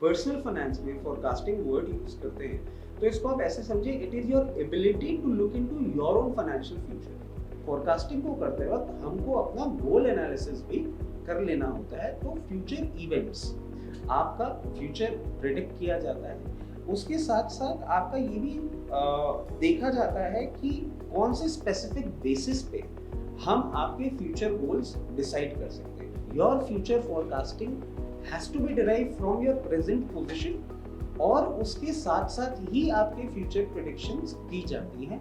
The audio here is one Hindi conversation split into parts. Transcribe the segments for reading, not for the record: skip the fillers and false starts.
पर्सनल फाइनेंस में फोरकास्टिंग वर्ड यूज करते हैं तो इसको आप ऐसे समझिए, it is your ability to look into your own financial future. Forecasting को करते वक्त हमको अपना गोल एनालिसिस भी कर लेना होता है। तो फ्यूचर इवेंट्स, आपका फ्यूचर प्रिडिक्ट किया जाता है, उसके साथ साथ आपका ये भी देखा जाता है कि कौन से स्पेसिफिक बेसिस पे हम आपके फ्यूचर गोल्स डिसाइड कर सकते हैं। Your future forecasting has to be derive from your present position और उसके साथ साथ ही आपके फ्यूचर प्रेडिक्शंस की जाती हैं।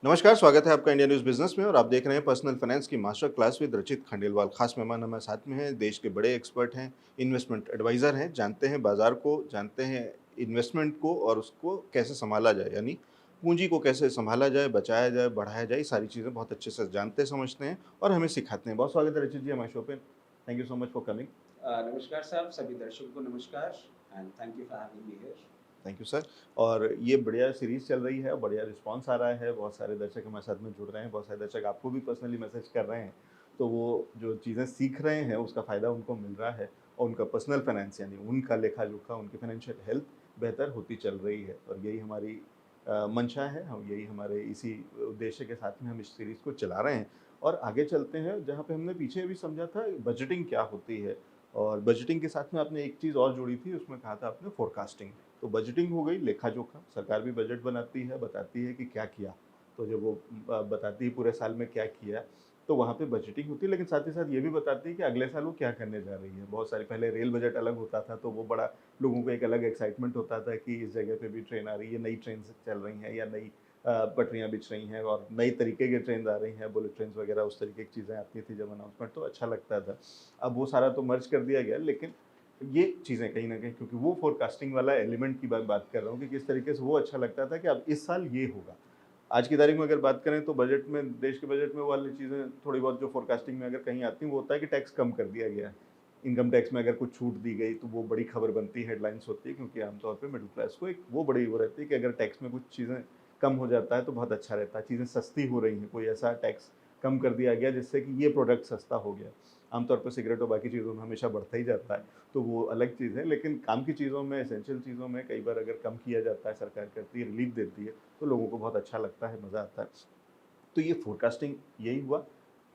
नमस्कार, स्वागत है आपका इंडिया न्यूज़ बिज़नेस में और आप देख रहे हैं पर्सनल फाइनेंस की मास्टर क्लास विद रचित खंडेलवाल। खास मेहमान हमारे साथ में हैं, देश के बड़े एक्सपर्ट हैं, इन्वेस्टमेंट एडवाइज़र हैं, जानते हैं बाज़ार को, जानते हैं इन्वेस्टमेंट को और उसको कैसे सँभाला जाए, यानी पूँजी को कैसे सँभाला जाए, बचाया जाए, बढ़ाया जाए, ये सारी चीज़ें बहुत अच्छे से जानते समझते हैं और हमें सिखाते हैं। बहुत स्वागत है रचित जी हमारे शो पे। Thank you so much for coming. नमस्कार साहब, सभी दर्शकों को नमस्कार and thank you for having me here. Thank you sir. और ये बढ़िया सीरीज़ चल रही है, बढ़िया रिस्पॉन्स आ रहा है, बहुत सारे दर्शक हमारे साथ में जुड़ रहे हैं, बहुत सारे दर्शक आपको भी पर्सनली मैसेज कर रहे हैं। तो वो जो चीज़ें सीख रहे हैं उसका फ़ायदा उनको मिल रहा है और उनका पर्सनल फाइनेंस यानी उनका लेखा-जोखा, उनकी फाइनेंशियल हेल्थ बेहतर होती चल रही है और यही हमारी मंशा है, हम यही हमारे इसी उद्देश्य के साथ में हम इस सीरीज़ को चला रहे हैं। और आगे चलते हैं जहाँ पे हमने पीछे भी समझा था बजटिंग क्या होती है और बजटिंग के साथ में आपने एक चीज़ और जोड़ी थी, उसमें कहा था आपने फोरकास्टिंग। तो बजटिंग हो गई, लेखा-जोखा, सरकार भी बजट बनाती है, बताती है कि क्या किया। तो जब वो बताती है पूरे साल में क्या किया, तो वहाँ पे बजटिंग होती है, लेकिन साथ ही साथ ये भी बताती है कि अगले साल वो क्या करने जा रही है। बहुत सारे पहले रेल बजट अलग होता था, तो वो बड़ा लोगों को एक अलग एक्साइटमेंट होता था कि इस जगह पे भी ट्रेन आ रही है, नई ट्रेन चल रही हैं या नई पटरियाँ बिछ रही हैं और नई तरीके की ट्रेन आ रही हैं, बुलेट ट्रेन्स वगैरह उस तरीके की चीज़ें आती थी जब अनाउंसमेंट, तो अच्छा लगता था। अब वो सारा तो मर्ज कर दिया गया, लेकिन ये चीज़ें कहीं न कहीं, क्योंकि वो फोरकास्टिंग वाला एलिमेंट की बात कर रहा हूँ कि किस तरीके से वो अच्छा लगता था कि अब इस साल ये होगा। आज की तारीख में अगर बात करें तो बजट में, देश के बजट में वो वाली चीज़ें थोड़ी बहुत जो फोरकास्टिंग में अगर कहीं आती हैं, वो होता है कि टैक्स कम कर दिया गया है। इनकम टैक्स में अगर कुछ छूट दी गई तो वो बड़ी खबर बनती है, हेडलाइन्स होती है, क्योंकि आमतौर पे मिडिल क्लास को एक वो बड़ी वो रहती है कि अगर टैक्स में कुछ चीज़ें कम हो जाता है तो बहुत अच्छा रहता है, चीज़ें सस्ती हो रही हैं, कोई ऐसा टैक्स कम कर दिया गया जिससे कि ये प्रोडक्ट सस्ता हो गया। आमतौर पर सिगरेट और बाकी चीज़ों में हमेशा बढ़ता ही जाता है, तो वो अलग चीज़ है, लेकिन काम की चीज़ों में, एसेंशियल चीज़ों में कई बार अगर कम किया जाता है, सरकार करती है, रिलीफ देती है, तो लोगों को बहुत अच्छा लगता है, मज़ा आता है। तो ये फोरकास्टिंग यही हुआ।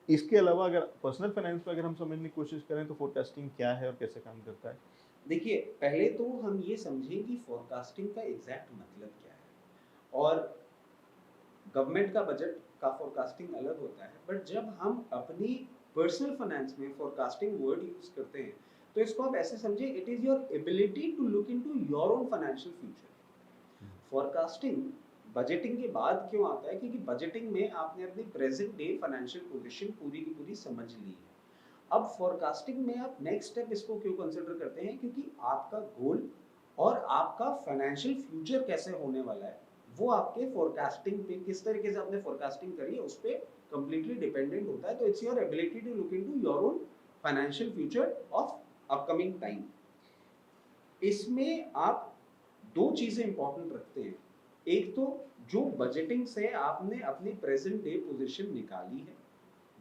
इसके अलावा अगर पर्सनल फाइनेंस में अगर हम समझने की कोशिश करें तो फोरकास्टिंग क्या है और कैसे काम करता है? देखिए, पहले तो हम ये समझें कि फोरकास्टिंग का एग्जैक्ट मतलब क्या है। और गवर्नमेंट का बजट का फोरकास्टिंग अलग होता है, बट जब हम अपनी पर्सनल फाइनेंस में फोरकास्टिंग वर्ड यूज करते हैं तो इसको आप ऐसे समझिए, it is your ability to look into your own financial future. हुँ, फोरकास्टिंग बजटिंग के बाद क्यों आता है, क्योंकि बजटिंग में आपने अपनी प्रेजेंट डे फाइनेंशियल पोजीशन पूरी की पूरी समझ ली है। अब फोरकास्टिंग में आप नेक्स्ट स्टेप इसको क्यों कंसिडर करते हैं, क्योंकि आपका गोल और आपका फाइनेंशियल फ्यूचर कैसे होने वाला है वो आपके फोरकास्टिंग पे, किस तरीके से आपने फोरकास्टिंग करी है उस पे कंप्लीटली डिपेंडेंट होता है। तो it's your ability to look into your own financial future of upcoming time. इसमें आप दो चीजें इंपॉर्टेंट रखते हैं। एक तो जो बजटिंग से आपने अपनी प्रेजेंट डे पोजीशन निकाली है,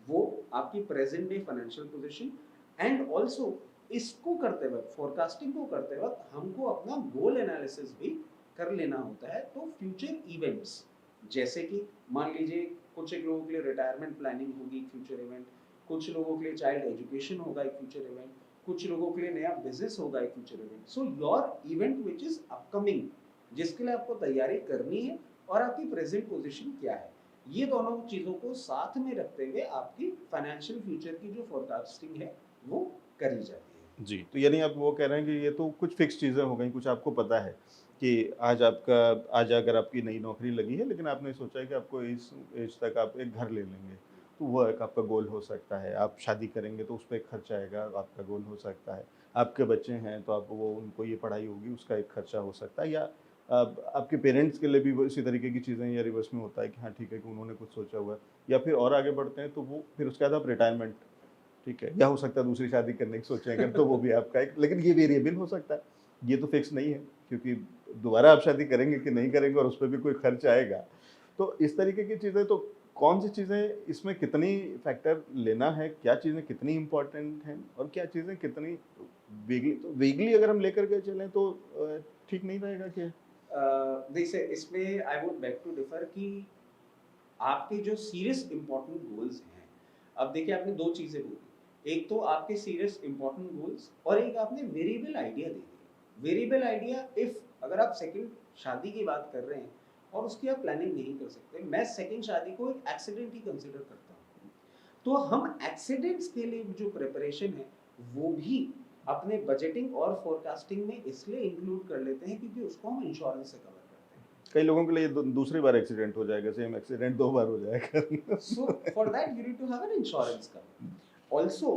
वो आपकी present day financial position. And also इसको करते वक्त, फोरकास्टिंग को करते वक्त हमको अपना गोल एनालिसिस भी कर लेना होता है। तो फ्यूचर इवेंट्स, जैसे कि मान लीजिए कुछ एक लोगों के लिए रिटायरमेंट प्लानिंग होगी, फ्यूचर इवेंट, कुछ लोगों के लिए चाइल्ड एजुकेशन होगा एक फ्यूचर इवेंट, कुछ लोगों के लिए नया बिजनेस होगा एक future event. So your event which is upcoming, जिसके लिए आपको तैयारी करनी है, और आपकी प्रेजेंट पोजीशन क्या है, ये दोनों चीजों को साथ में रखते हुए आपकी फाइनेंशियल फ्यूचर की जो फोरकास्टिंग है वो करी जाती है। जी, तो यानी आप वो कह रहे हैं कि ये तो कुछ फिक्स चीज़ें हो गई, कुछ आपको पता है कि आज अगर आपकी नई नौकरी लगी है, लेकिन आपने सोचा है कि आपको इस एज तक आप एक घर ले लेंगे, तो वो एक आपका गोल हो सकता है। आप शादी करेंगे तो उस पे एक खर्चा आएगा, आपका गोल हो सकता है। आपके बच्चे हैं तो आप वो उनको ये पढ़ाई होगी, उसका एक खर्चा हो सकता है, या आपके पेरेंट्स के लिए भी वो इसी तरीके की चीज़ें या रिवर्स में होता है कि हाँ, ठीक है कि उन्होंने कुछ सोचा हुआ है, या फिर और आगे बढ़ते हैं तो वो फिर उसके बाद आप रिटायरमेंट, ठीक है, या हो सकता है दूसरी शादी करने की सोचें अगर, तो वो भी आपका एक, लेकिन ये वेरिएबल हो सकता है, ये तो फिक्स नहीं है, क्योंकि दोबारा आप शादी करेंगे कि नहीं करेंगे और उस पे भी कोई खर्च आएगा। तो इस तरीके की चीज़ें, तो कौन सी चीज़ें इसमें कितनी फैक्टर लेना है, क्या चीज़ें कितनी इम्पोर्टेंट हैं और क्या चीज़ें कितनी वेगली, तो वेगली अगर हम लेकर के चलें तो ठीक नहीं रहेगा क्या? जैसे इसमें I would beg to differ कि आपके जो सीरियस इंपॉर्टेंट गोल्स हैं, अब देखिए आपने दो चीजें बोली, एक तो आपके सीरियस इंपॉर्टेंट गोल्स और एक आपने वेरिएबल आइडिया दे दिया। वेरिएबल आइडिया, इफ अगर आप सेकंड शादी की बात कर रहे हैं और उसकी आप प्लानिंग नहीं कर सकते, मैं सेकंड शादी को एक एक्सीडेंट ही कंसिडर करता हूँ। तो हम एक्सीडेंट्स के लिए जो प्रिपरेशन है वो भी अपने बजटिंग और फोरकास्टिंग में इसलिए इंक्लूड कर लेते हैं क्योंकि उसको हम इंश्योरेंस से कवर करते हैं। कई लोगों के लिए दूसरी बार एक्सीडेंट हो जाएगा, सेम एक्सीडेंट 2 बार हो जाएगा। So for that you need to have an insurance cover. Also,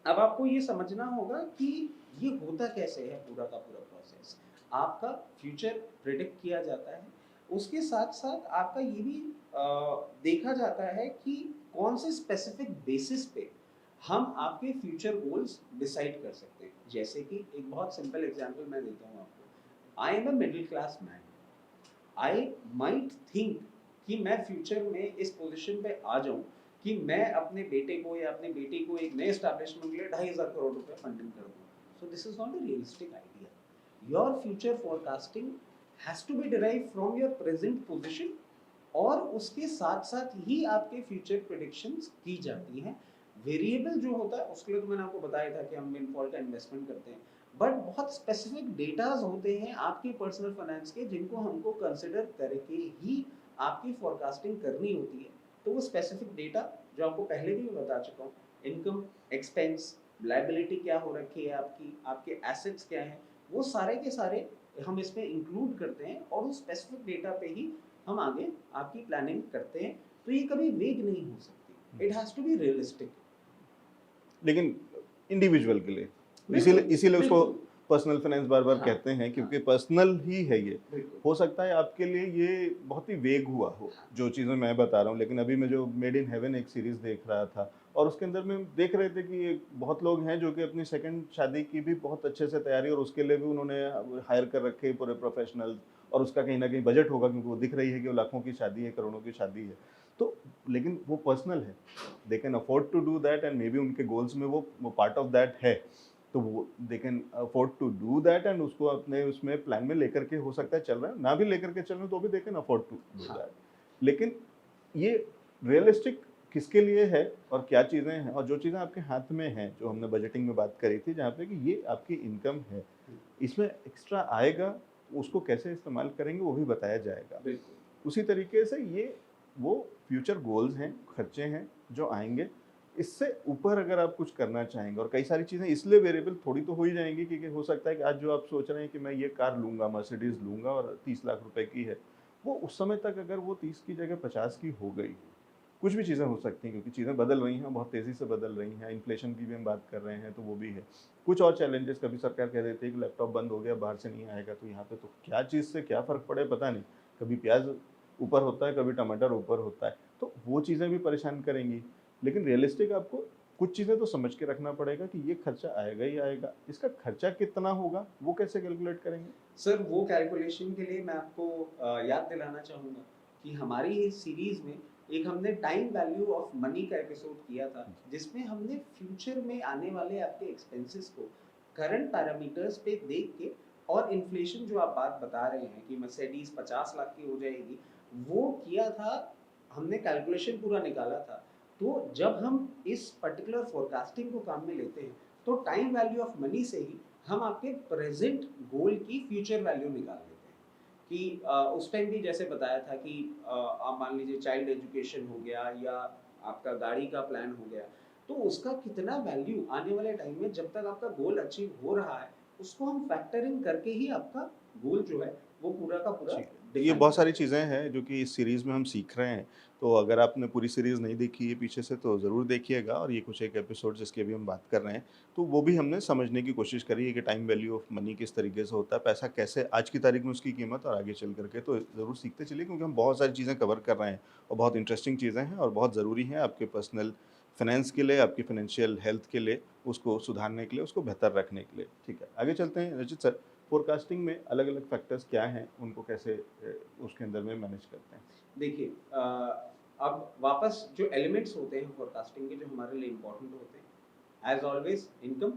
अब आपको ये समझना होगा कि ये होता कैसे है पूरा का पूरा प्रोसेस। आपका फ्यूचर प्रिडिक्ट किया जाता है, उसके साथ साथ आपका ये भी देखा जाता है कि कौन से स्पेसिफिक बेसिस पे हम आपके फ्यूचर गोल्स डिसाइड कर सकते हैं। जैसे कि एक बहुत सिंपल एग्जांपल मैं देता हूँ आपको। I am a middle class man, I might think कि मैं फ्यूचर में इस पोजीशन पे आ जाऊं कि मैं अपने बेटे को या अपने बेटी को एक नए एस्टैब्लिशमेंट के लिए 2,500 करोड़ रुपए फंडिंग कर दूं। So this is not a realistic idea. Your future forecasting has to be derive from your present position और उसके साथ साथ ही आपके फ्यूचर प्रेडिक्शंस की जाती हैं। वेरिएबल जो होता है उसके लिए तो मैंने आपको बताया था कि हम विंडफॉल का इन्वेस्टमेंट करते हैं, बट बहुत स्पेसिफिक डेटाज होते हैं आपके पर्सनल फाइनेंस के जिनको हमको कंसिडर करके ही आपकी फोरकास्टिंग करनी होती है। तो वो स्पेसिफिक डेटा जो आपको पहले भी मैं बता चुका हूँ, इनकम, एक्सपेंस, लायबिलिटी क्या हो रखी है आपकी, आपके एसेट्स क्या हैं, वो सारे के सारे हम इसमें इंक्लूड करते हैं और उस स्पेसिफिक डेटा पे ही हम आगे आपकी प्लानिंग करते हैं। तो ये कभी वेग नहीं हो सकती, it has to be realistic. लेकिन इंडिविजुअल के लिए, इसीलिए बिल्कुल इसीलिए उसको बिल्कुल। पर्सनल फाइनेंस बार-बार हाँ कहते हैं, हाँ क्योंकि पर्सनल ही है ये। बिल्कुल। हो सकता है आपके लिए ये बहुत ही वेग हुआ हो, जो चीज़ें मैं बता रहा हूँ, लेकिन अभी मैं जो मेड इन हेवन एक सीरीज़ देख रहा था और उसके अंदर में देख रहे थे कि बहुत लोग हैं जो कि अपनी सेकंड शादी की भी बहुत अच्छे से तैयारी, और उसके लिए भी उन्होंने हायर कर रखे हैं पूरे प्रोफेशनल्स, और उसका कहीं न कहीं बजट होगा क्योंकि वो दिख रही है कि वो लाखों की शादी है, करोड़ों की शादी है। तो लेकिन वो पर्सनल है, they can afford to do that and maybe उनके गोल्स में वो पार्ट ऑफ दैट है। तो वो they can afford to do that and उसको अपने उसमें प्लान में लेकर के, हो सकता है चल रहा है, ना भी लेकर के चल रहे हो तो भी they can afford to do हाँ दैट। लेकिन ये रियलिस्टिक किसके लिए है और क्या चीज़ें हैं, और जो चीज़ें आपके हाथ में हैं, जो हमने बजटिंग में बात करी थी, जहाँ पे कि ये आपकी इनकम है, इसमें एक्स्ट्रा आएगा, उसको कैसे इस्तेमाल करेंगे वो भी बताया जाएगा। बिल्कुल। उसी तरीके से ये वो फ्यूचर गोल्स हैं, खर्चे हैं जो आएँगे। इससे ऊपर अगर आप कुछ करना चाहेंगे, और कई सारी चीज़ें इसलिए वेरिएबल थोड़ी तो हो ही जाएँगी, क्योंकि हो सकता है कि आज जो आप सोच रहे हैं कि मैं ये कार लूँगा, मर्सिडीज़ लूँगा और 30 लाख रुपए की है, वो उस समय तक अगर वो 30 की जगह 50 की हो गई, कुछ भी चीज़ें हो सकती हैं क्योंकि चीज़ें बदल रही हैं, बहुत तेज़ी से बदल रही हैं, इन्फ्लेशन की भी हम बात कर रहे हैं तो वो भी है। कुछ और चैलेंजेस, कभी सरकार कह देती है कि लैपटॉप बंद हो गया, बाहर से नहीं आएगा, तो यहाँ पे तो क्या चीज़ से क्या फ़र्क पड़े पता नहीं। कभी प्याज़ ऊपर होता है, कभी टमाटर ऊपर होता है, तो वो चीज़ें भी परेशान करेंगी। लेकिन रियलिस्टिक आपको कुछ चीज़ें तो समझ के रखना पड़ेगा कि ये खर्चा आएगा ही आएगा। इसका खर्चा कितना होगा, वो कैसे कैलकुलेट करेंगे? सर वो कैलकुलेशन के लिए मैं आपको याद दिलाना चाहूँगा कि हमारी इस सीरीज़ में एक हमने टाइम वैल्यू ऑफ मनी का एपिसोड किया था, जिसमें हमने फ्यूचर में आने वाले आपके एक्सपेंसेस को करंट पैरामीटर्स पे देख के और इन्फ्लेशन जो आप बात बता रहे हैं कि मर्सिडीज़ 50 लाख की हो जाएगी, वो किया था, हमने कैलकुलेशन पूरा निकाला था। तो जब हम इस पर्टिकुलर फोरकास्टिंग को काम में लेते हैं, तो टाइम वैल्यू ऑफ मनी से ही हम आपके प्रेजेंट गोल की फ्यूचर वैल्यू निकाल लेते हैं कि उस टाइम भी जैसे बताया था कि आप मान लीजिए चाइल्ड एजुकेशन हो गया या आपका गाड़ी का प्लान हो गया, तो उसका कितना वैल्यू आने वाले टाइम में जब तक आपका गोल अचीव हो रहा है, उसको हम फैक्टर इन करके ही आपका गोल जो है वो पूरा का पूरा ठीक है। तो ये डिफाइन बहुत सारी करते हैं। चीज़ें हैं जो कि इस सीरीज़ में हम सीख रहे हैं। तो अगर आपने पूरी सीरीज़ नहीं देखी है पीछे से तो ज़रूर देखिएगा, और ये कुछ एक एपिसोड जिसकी अभी हम बात कर रहे हैं, तो वो भी हमने समझने की कोशिश करी है कि टाइम वैल्यू ऑफ मनी किस तरीके से होता है, पैसा कैसे आज की तारीख में उसकी कीमत, और आगे चल कर के तो ज़रूर सीखते चलिए, क्योंकि हम बहुत सारी चीज़ें कवर कर रहे हैं और बहुत इंटरेस्टिंग चीज़ें हैं और बहुत ज़रूरी हैं आपके पर्सनल फाइनेंस के लिए, आपकी फाइनेंशियल हेल्थ के लिए, उसको सुधारने के लिए, उसको बेहतर रखने के लिए। ठीक है, आगे चलते हैं रचित सर। फोरकास्टिंग में अलग-अलग फैक्टर्स क्या हैं, उनको कैसे उसके अंदर में मैनेज करते हैं? देखिए अब वापस जो एलिमेंट्स होते हैं फोरकास्टिंग के जो हमारे लिए इम्पोर्टेंट होते हैं, as always income,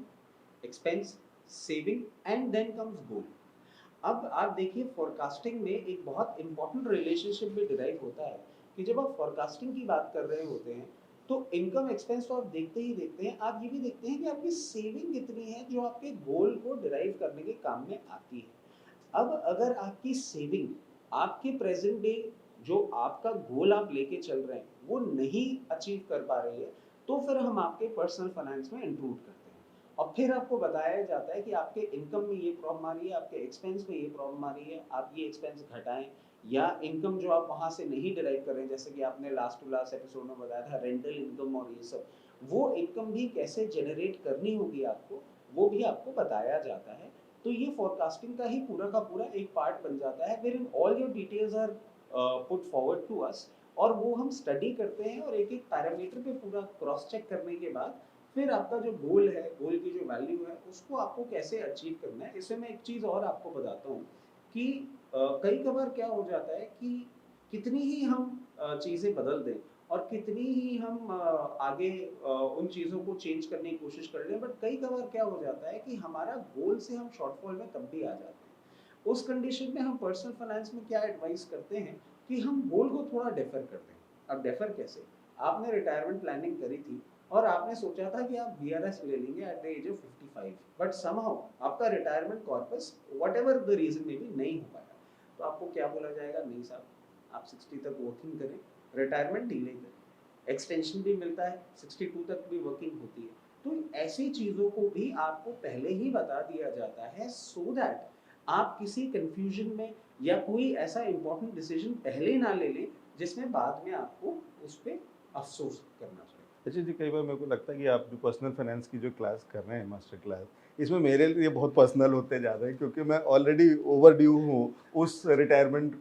expense, saving and then comes goal. अब आप देखिए फोरकास्टिंग में एक बहुत इंपॉर्टेंट रिलेशनशिप भी डिराइव होता है कि जब आप फोरकास्टिंग की बात कर रहे होते हैं तो इनकम एक्सपेंस तो आप देखते ही देखते हैं, आप ये भी देखते हैं कि आपकी सेविंग कितनी है जो आपके गोल को डिराइव करने के काम में आती है। अब अगर आपकी सेविंग आपके प्रेजेंट डे जो आपका गोल आप लेके चल रहे हैं वो नहीं अचीव कर पा रही है, तो फिर हम आपके पर्सनल फाइनेंस में इंक्लूड करते हैं और फिर आपको बताया जाता है कि आपके इनकम में ये प्रॉब्लम आ रही है, आपके एक्सपेंस में ये प्रॉब्लम आ रही है, आप ये एक्सपेंस घटाएं या इनकम जो आप वहां से नहीं डिराइव कर रहे हैं, जैसे कि आपने लास्ट टू लास्ट एपिसोड में बताया था रेंटल इनकम और ये सब, वो इनकम भी कैसे जनरेट करनी होगी आपको, वो भी आपको बताया जाता है। तो ये फोरकास्टिंग का ही पूरा का पूरा एक पार्ट बन जाता है wherein all your details are put forward to us, और वो हम स्टडी करते हैं और एक एक पैरामीटर पे पूरा क्रॉस चेक करने के बाद फिर आपका जो गोल है, गोल की जो वैल्यू है उसको आपको कैसे अचीव करना है। इसमें मैं एक चीज़ और आपको बताता हूँ कि कई कबार क्या हो जाता है कि कितनी ही हम चीज़ें बदल दें और कितनी ही हम आगे उन चीज़ों को चेंज करने की कोशिश कर लें, बट कई बार क्या हो जाता है कि हमारा गोल से हम शॉर्टफॉल में तब भी आ जाते हैं। उस कंडीशन में हम पर्सनल फाइनेंस में क्या एडवाइस करते हैं कि हम गोल को थोड़ा डेफर कर दें। अब डेफर कैसे? आपने रिटायरमेंट प्लानिंग करी थी और आपने सोचा था कि आप वीआरएस ले लेंगे at the age of 55, but somehow आपका retirement corpus whatever the reason में भी नहीं हो पाया, तो आपको क्या बोला जाएगा? नहीं साहब, आप 60 तक वर्किंग करें, रिटायरमेंट डिले करें, एक्सटेंशन भी मिलता है, 62 तक भी वर्किंग होती है। तो ऐसी चीज़ों को भी आपको पहले ही बता दिया जाता है सो दैट आप किसी कंफ्यूजन में या कोई ऐसा इंपॉर्टेंट डिसीजन पहले ना ले लें जिसमें बाद में आपको उस पर अफसोस करना चाहिए। अच्छा जी, कई बार मेरे को लगता है कि आप जो पर्सनल फाइनेंस की जो क्लास कर रहे हैं, मास्टर क्लास, इसमें मेरे लिए बहुत पर्सनल होते जा रहे हैं क्योंकि मैं ऑलरेडी ओवरड्यू हूँ उस रिटायरमेंट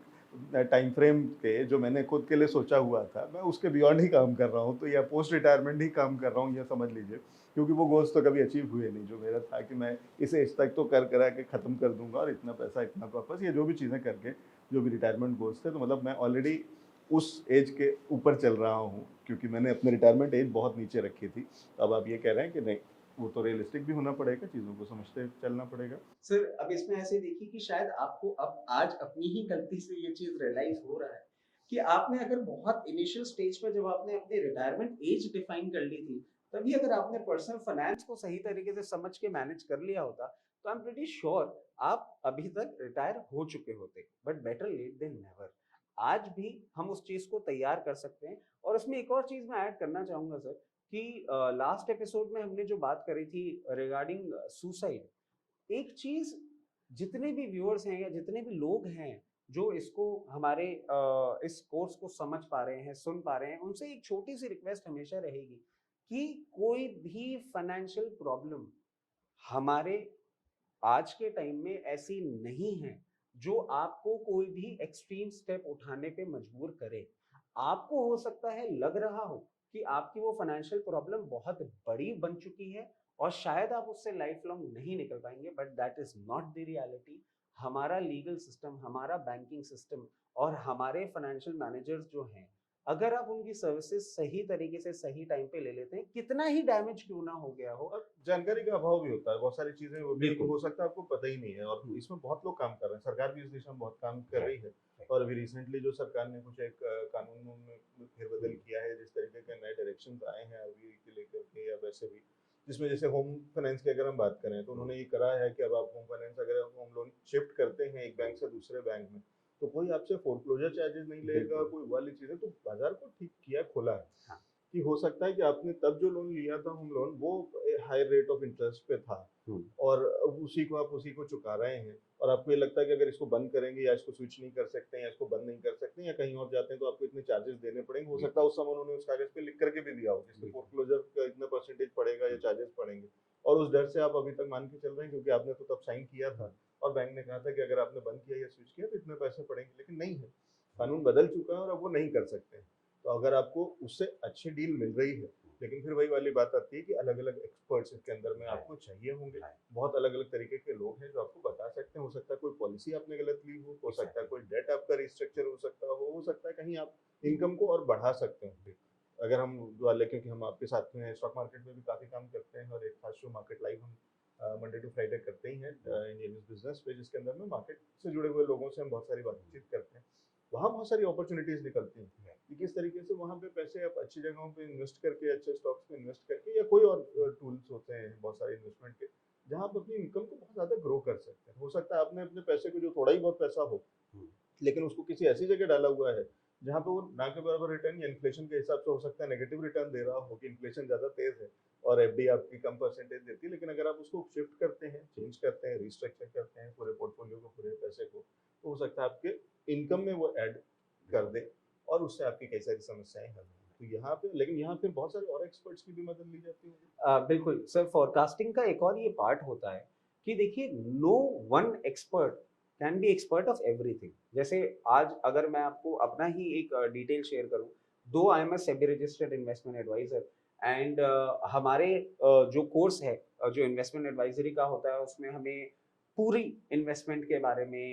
टाइम फ्रेम के जो मैंने खुद के लिए सोचा हुआ था, मैं उसके बियॉन्ड ही काम कर रहा हूँ, तो या पोस्ट रिटायरमेंट ही काम कर रहा हूँ, ये समझ लीजिए। क्योंकि वो गोल्स तो कभी अचीव हुए नहीं, जो मेरा था कि मैं इस एज तक तो कर करा के ख़त्म कर दूंगा और इतना पैसा, इतना पर्पस, ये जो भी चीज़ें करके जो भी रिटायरमेंट गोल्स थे, तो मतलब मैं ऑलरेडी उस एज के ऊपर चल रहा हूँ क्योंकि मैंने अपने रिटायरमेंट एज बहुत नीचे रखी थी। अब आप ये कह रहे हैं कि नहीं, वो तो रियलिस्टिक भी होना पड़ेगा, चीज़ों को समझते चलना पड़ेगा। सर अब इसमें ऐसे देखिए कि शायद आपको अब आज अपनी ही गलती से ये चीज रियलाइज हो रहा है कि आपने अगर बहुत इनिशियल स्टेज पे जब आपने अपनी रिटायरमेंट एज डिफाइन कर ली थी, तभी अगर आपने पर्सनल फाइनेंस को सही तरीके से समझ के मैनेज कर लिया होता, तो आई एम प्रीटी श्योर आप अभी तक रिटायर हो चुके होते। But better late than never. आज भी हम उस चीज को तैयार कर सकते हैं। और उसमें एक और चीज मैं ऐड करना चाहूंगा सर कि लास्ट एपिसोड में हमने जो बात करी थी रिगार्डिंग सुसाइड, एक चीज जितने भी व्यूअर्स हैं या जितने भी लोग हैं जो इसको हमारे इस कोर्स को समझ पा रहे हैं, सुन पा रहे हैं, उनसे एक छोटी सी रिक्वेस्ट हमेशा रहेगी कि कोई भी फाइनेंशियल प्रॉब्लम हमारे आज के टाइम में ऐसी नहीं है जो आपको कोई भी एक्सट्रीम स्टेप उठाने पे मजबूर करे। आपको हो सकता है लग रहा हो कि आपकी वो फाइनेंशियल प्रॉब्लम बहुत बड़ी बन चुकी है और शायद आप उससे लाइफ लॉन्ग नहीं निकल पाएंगे, but that is not the reality. हमारा लीगल सिस्टम, हमारा बैंकिंग सिस्टम और हमारे फाइनेंशियल मैनेजर्स जो हैं, अगर आप उनकी सर्विसेज सही तरीके से सही टाइम पे ले लेते हैं, कितना ही डैमेज क्यों ना हो गया हो। और जानकारी का अभाव भी होता है, बहुत सारी चीज़ें वो भी बिल्कुल। हो सकता है आपको पता ही नहीं है, और इसमें बहुत लोग काम कर रहे हैं, सरकार भी इस दिशा में बहुत काम कर रही है। और अभी रिसेंटली जो सरकार ने कुछ एक कानूनों में फेरबदल किया है, जिस तरीके के नए डायरेक्शन आए हैं आरबीआई के लेकर के या वैसे भी, जिसमें जैसे होम फाइनेंस की अगर हम बात करें तो उन्होंने ये करा है कि अब आप होम फाइनेंस अगर होम लोन शिफ्ट करते हैं एक बैंक से दूसरे बैंक में, तो कोई आपसे फोरक्लोजर चार्जेस नहीं लेगा, कोई वाली चीज़ें, तो बाजार को ठीक किया, खोला है हाँ। कि हो सकता है कि आपने तब जो लोन लिया था होम लोन, वो हाई रेट ऑफ इंटरेस्ट पे था और उसी को आप उसी को चुका रहे हैं, और आपको ये लगता है कि अगर इसको बंद करेंगे या इसको स्विच नहीं कर सकते हैं या इसको बंद नहीं कर सकते या कहीं और जाते हैं तो आपको इतने चार्जेस देने पड़ेंगे। हो सकता है उस समय उन्होंने उस कागज पे लिख करके भी दिया हो जिससे फोरक्लोजर का इतना परसेंटेज पड़ेगा या चार्जेस पड़ेंगे, और उस डर से आप अभी तक मान के चल रहे हैं क्योंकि आपने तो तब साइन किया था और बैंक ने कहा था कि अगर आपने बंद किया या स्विच किया तो इतने पैसे पड़ेंगे, लेकिन नहीं है, कानून बदल चुका है और अब वो नहीं कर सकते हैं। तो अगर आपको उससे अच्छी डील मिल रही है, लेकिन फिर वही वाली बात आती है कि अलग-अलग एक्सपर्ट्स इसके अंदर में आपको चाहिए होंगे। बहुत अलग-अलग तरीके के लोग हैं जो आपको बता सकते हैं। हो सकता है कोई पॉलिसी आपने गलत ली हो सकता है कोई डेट आपका रिस्ट्रक्चर हो सकता है कहीं आप इनकम को और बढ़ा सकते हो। अगर हम वाले क्योंकि हम आपके साथ में स्टॉक मार्केट में भी काफ़ी काम करते हैं और एक खास शो मार्केट लाइव हम मंडे टू फ्राइडे करते ही हैं इंडियन बिजनेस पे, जिसके अंदर में मार्केट से जुड़े हुए लोगों से हम बहुत सारी बातचीत करते हैं। वहाँ बहुत सारी अपॉर्चुनिटीज निकलती हैं कि किस तरीके से वहाँ पे पैसे आप अच्छी जगहों पे इन्वेस्ट करके, अच्छे स्टॉक्स में इन्वेस्ट करके, या कोई और टूल्स होते हैं बहुत सारे इन्वेस्टमेंट के, जहाँ आप अपनी इनकम को बहुत ज़्यादा ग्रो कर सकते हैं। हो सकता है आपने अपने पैसे को, जो थोड़ा ही बहुत पैसा हो, लेकिन उसको किसी ऐसी जगह डाला हुआ है जहाँ पे वो ना के बराबर रिटर्न या इन्फ्लेशन के हिसाब से हो सकता है नेगेटिव रिटर्न दे रहा हो कि इन्फ्लेशन ज़्यादा तेज़ है और एफडी आपकी कम परसेंटेज देती है। लेकिन अगर आप उसको शिफ्ट करते हैं, चेंज करते हैं, रिस्ट्रक्चर करते हैं पूरे पोर्टफोलियो को, पूरे पैसे को, तो हो सकता है आपके इनकम में वो ऐड कर दे और उससे आपकी कई सारी समस्याएं हल हों। तो यहाँ पे, लेकिन यहाँ फिर बहुत सारे और एक्सपर्ट्स की भी मदद ली जाती है। बिल्कुल सर, फोरकास्टिंग का एक और ये पार्ट होता है कि देखिए, no one expert can be expert of everything. जैसे आज अगर मैं आपको अपना ही एक डिटेल शेयर करूं, though I am a SEBI registered investment adviser, and हमारे जो कोर्स है, जो इन्वेस्टमेंट एडवाइजरी का होता है, उसमें हमें पूरी इन्वेस्टमेंट के बारे में,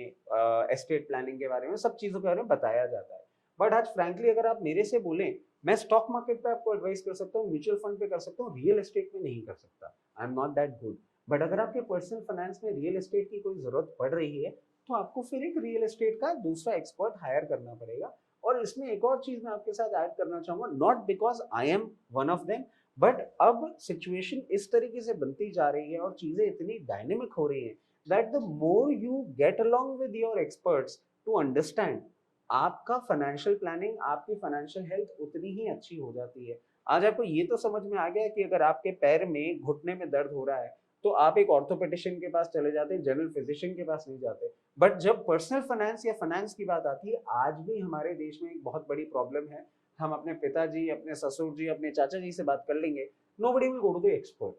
एस्टेट प्लानिंग के बारे में, सब चीज़ों के बारे में बताया जाता है। बट आज फ्रैंकली अगर आप मेरे से बोलें, मैं स्टॉक मार्केट पे आपको एडवाइस कर सकता हूँ, म्यूचुअल फंड पे कर सकता हूँ, रियल एस्टेट में नहीं कर सकता। I am not that good. But अगर आपके पर्सनल फाइनेंस में रियल एस्टेट की कोई जरूरत पड़ रही है, तो आपको फिर एक रियल एस्टेट का दूसरा एक्सपर्ट हायर करना पड़ेगा। और इसमें एक और चीज मैं आपके साथ ऐड करना चाहूंगा, not because I am one of them, but अब सिचुएशन इस तरीके से बनती जा रही है और चीजें इतनी डायनेमिक हो रही हैं that the more you get along with your experts to understand, आपका फाइनेंशियल प्लानिंग, आपकी फाइनेंशियल हेल्थ उतनी ही अच्छी हो जाती है। आज आपको ये तो समझ में आ गया कि अगर आपके पैर में, घुटने में दर्द हो रहा है, तो आप एक ऑर्थोपेडिशियन के पास चले जाते हैं, जनरल फिजिशियन के पास नहीं जाते। बट जब पर्सनल फाइनेंस या फाइनेंस की बात आती है, आज भी हमारे देश में एक बहुत बड़ी प्रॉब्लम है। हम अपने पिताजी, अपने ससुर जी, अपने चाचा जी से बात कर लेंगे, nobody will go to the expert.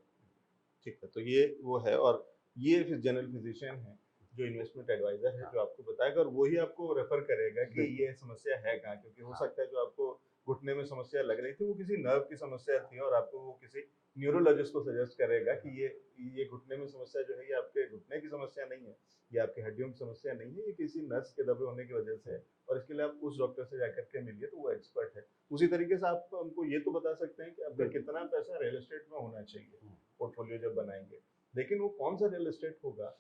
ठीक है, तो ये वो है, और ये फिर जनरल फिजिशियन है जो इन्वेस्टमेंट एडवाइजर है, जो आपको बताएगा और वही आपको रेफर करेगा कि ये समस्या है कहाँ, क्योंकि हो सकता है जो आपको घुटने में समस्या लग रही थी वो किसी नर्व की समस्या थी और आपको वो किसी न्यूरोलॉजिस्ट को सजेस्ट करेगा कि ये घुटने में समस्या जो है ये आपके घुटने की समस्या नहीं है, ये आपकी हड्डियों की समस्या नहीं है, ये किसी नस के दबे होने की वजह से है और इसके लिए आप उस डॉक्टर से जाकर के मिलिए, तो वो एक्सपर्ट है। उसी तरीके से आप हमको ये तो बता सकते हैं कि आपका कितना पैसा रियल एस्टेट में होना चाहिए पोर्टफोलियो जब बनाएंगे, लेकिन वो कौन सा रियल एस्टेट होगा,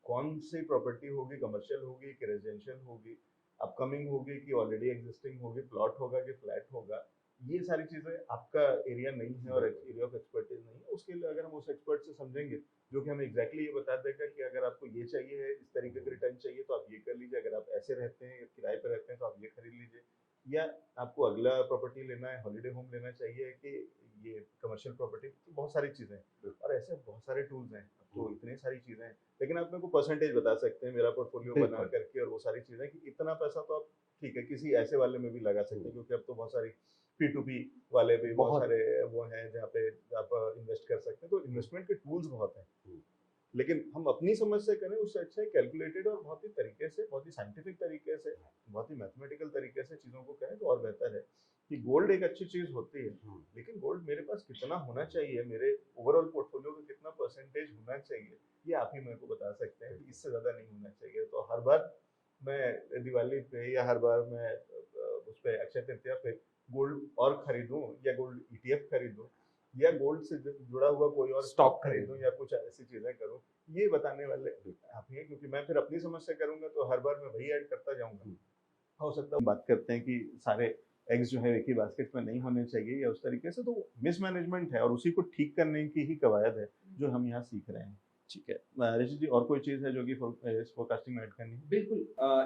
कौन सी प्रॉपर्टी होगी, कमर्शियल होगी कि रेजिडेंशियल होगी, अपकमिंग होगी कि ऑलरेडी एग्जिस्टिंग होगी, प्लॉट होगा कि फ्लैट होगा, ये सारी चीज़ें आपका एरिया नहीं है और एरिया ऑफ एक्सपर्टीज नहीं है। उसके लिए अगर हम उस एक्सपर्ट से समझेंगे जो कि हमें एग्जैक्टली ये बता देगा कि अगर आपको ये चाहिए है, इस तरीके का रिटर्न चाहिए तो आप ये कर लीजिए, अगर आप ऐसे रहते हैं या किराए पर रहते हैं तो आप ये खरीद लीजिए, या आपको अगला प्रॉपर्टी लेना है, हॉलीडे होम लेना चाहिए कि ये कमर्शियल प्रॉपर्टी, तो बहुत सारी चीज़ें हैं और ऐसे बहुत सारे टूल्स हैं, तो इतनी सारी चीज़ें हैं। लेकिन आप मेरे को परसेंटेज बता सकते हैं मेरा पोर्टफोलियो बना करके और वो सारी चीज़ें कि इतना पैसा तो आप ठीक है किसी ऐसे वाले में भी लगा सकते हैं, क्योंकि अब तो बहुत सारी P2P वाले भी बहुत सारे वो हैं जहाँ पे आप इन्वेस्ट कर सकते हैं, तो इन्वेस्टमेंट के टूल्स बहुत हैं। लेकिन हम अपनी समझ से करें उससे अच्छा है कैलकुलेटेड और बहुत ही तरीके से, बहुत ही साइंटिफिक तरीके से, बहुत ही मैथमेटिकल तरीके से चीज़ों को करें तो और बेहतर है। कि गोल्ड एक अच्छी चीज़ होती है, लेकिन गोल्ड मेरे पास कितना होना चाहिए, मेरे ओवरऑल पोर्टफोलियो का कितना परसेंटेज होना चाहिए, ये आप ही मेरे को बता सकते हैं कि इससे ज़्यादा नहीं होना चाहिए। तो हर बार मैं दिवाली पे या हर बार मैं उस पे अक्षय तृतीया पे गोल्ड और खरीदूं या गोल्ड ईटीएफ खरीदूं या गोल्ड से जुड़ा हुआ कोई और स्टॉक खरीदूं या कुछ ऐसी चीजें करूं, ये बताने वाले आप ही हैं, क्योंकि मैं फिर अपनी समझ से करूंगा तो हर बार मैं वही ऐड करता जाऊंगा। हो सकता है बात करते हैं कि सारे एग्स जो है एक ही बास्केट में नहीं होने चाहिए या उस तरीके से, तो मिसमैनेजमेंट है और उसी को ठीक करने की ही कवायद है जो हम यहाँ सीख रहे हैं। ठीक है ऋषि जी, और कोई चीज़ है जो कि फोरकास्टिंग में ऐड करनी है? बिल्कुल,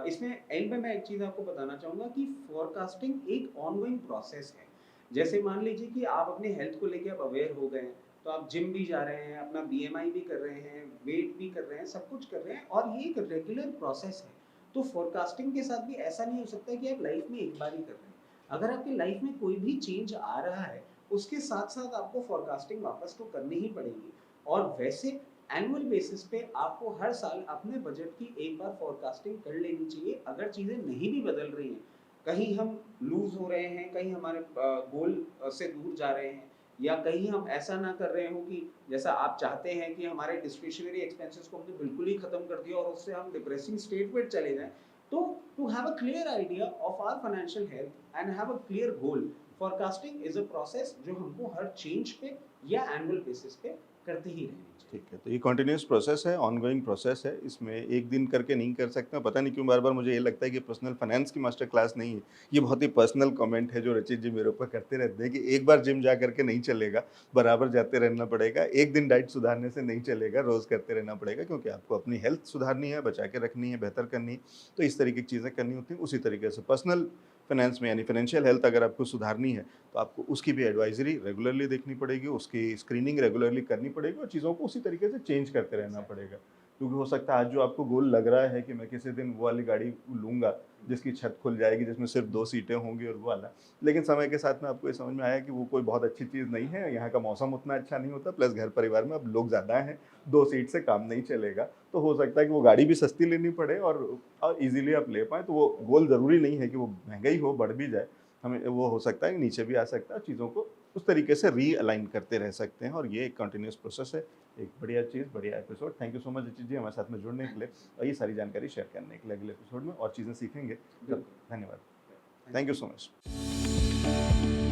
इसमें एंड में मैं एक चीज़ आपको बताना चाहूँगा कि फोरकास्टिंग एक ऑनगोइंग प्रोसेस है। जैसे मान लीजिए कि आप अपने हेल्थ को लेके अब अवेयर हो गए हैं, तो आप जिम भी जा रहे हैं, अपना बीएमआई भी कर रहे हैं, वेट भी कर रहे हैं, सब कुछ कर रहे हैं और ये एक रेगुलर प्रोसेस है। तो फोरकास्टिंग के साथ भी ऐसा नहीं हो सकता कि आप लाइफ में एक बार ही कर रहे हैं। अगर आपकी लाइफ में कोई भी चेंज आ रहा है, उसके साथ-साथ आपको फोरकास्टिंग वापस तो करनी ही पड़ेगी। और वैसे एनुअल बेसिस पे आपको हर साल अपने बजट की एक बार फोरकास्टिंग कर लेनी चाहिए। अगर चीज़ें नहीं भी बदल रही हैं, कहीं हम लूज़ हो रहे हैं, कहीं हमारे गोल से दूर जा रहे हैं, या कहीं हम ऐसा ना कर रहे हो कि जैसा आप चाहते हैं कि हमारे डिस्क्रिशनरी एक्सपेंसेस को हमने बिल्कुल ही खत्म कर दिया और उससे हम डिप्रेसिंग स्टेट में चले जाएं। तो to have a clear idea of our financial health and have a clear goal, forecasting is a process जो हमको हर चेंज पे या एनुअल बेसिस पे करते ही रहनी चाहिए। ठीक है, तो ये कंटिन्यूअस प्रोसेस है, ऑनगोइंग प्रोसेस है, इसमें एक दिन करके नहीं कर सकते। पता नहीं क्यों बार-बार मुझे ये लगता है कि पर्सनल फाइनेंस की मास्टर क्लास नहीं है। ये बहुत ही पर्सनल कमेंट है जो रचित जी मेरे ऊपर करते रहते हैं कि एक बार जिम जा करके नहीं चलेगा, बराबर जाते रहना पड़ेगा। एक दिन डाइट सुधारने से नहीं चलेगा, रोज़ करते रहना पड़ेगा क्योंकि आपको अपनी हेल्थ सुधारनी है, बचा के रखनी है, बेहतर करनी है। तो इस तरीके की चीज़ें करनी होती हैं। उसी तरीके से पर्सनल फाइनेंस में यानी फाइनेंशियल हेल्थ अगर आपको सुधारनी है, तो आपको उसकी भी एडवाइज़री रेगुलरली देखनी पड़ेगी, उसकी स्क्रीनिंग रेगुलरली करनी पड़ेगी और चीज़ों को उसी तरीके से चेंज करते रहना पड़ेगा। क्योंकि हो सकता है आज जो आपको गोल लग रहा है कि मैं किसी दिन वो वाली गाड़ी लूँगा, जिसकी छत खुल जाएगी, जिसमें सिर्फ़ 2 सीटें होंगी और वो वाला। लेकिन समय के साथ में आपको ये समझ में आया कि वो कोई बहुत अच्छी चीज़ नहीं है, यहाँ का मौसम उतना अच्छा नहीं होता, प्लस घर परिवार में अब लोग ज़्यादा हैं, 2 सीट से काम नहीं चलेगा। तो हो सकता है कि वो गाड़ी भी सस्ती लेनी पड़े और ईज़िली आप ले पाएँ। तो वो गोल ज़रूरी नहीं है कि वो महँगा ही हो, बढ़ भी जाए। हमें वो हो सकता है कि नीचे भी आ सकता है और चीज़ों को उस तरीके से रीअलाइन करते रह सकते हैं और ये एक कंटिन्यूअस प्रोसेस है। एक बढ़िया चीज़, बढ़िया episode. Thank you so much रचित जी हमारे साथ में जुड़ने के लिए और ये सारी जानकारी शेयर करने के लिए। अगले एपिसोड में और चीज़ें सीखेंगे। तब बिल्कुल। धन्यवाद। Thank you so much.